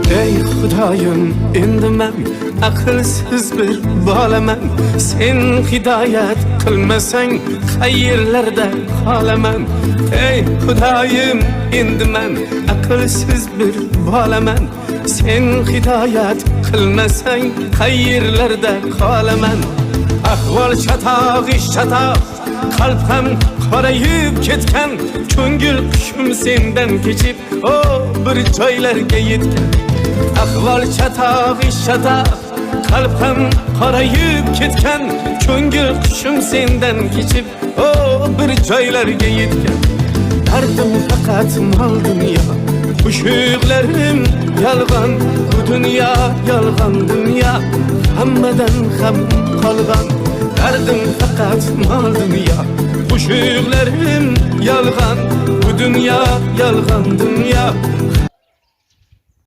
Ey Xudoyim, endi men aqlsiz bir bolaman. Sen hidoyat qilmasang qayerlarda qolaman. Ey Xudoyim, endi men aqlsiz bir bolaman. Sen hidoyat qilmasang qayerlarda qolaman. Ahvol chatoq, ish chatoq, qalb ham qorayib ketgan. Ko'ngil qushim sendan kechib, bir joylarga yetgan. Ahvol chatoq, ish chatoq, qalb ham qorayib ketgan. Ko'ngil qushim sendan kechib, bir joylarga yetgan. Dardim faqat mol dunyo, qo'shiqlarim yolg'on. Bu dunyo yolg'on dunyo, hammadan ham qolgan. Dardim faqat mol dunyo, qo'shiqlarim yolg'on. Bu dunyo yolg'on dunyo,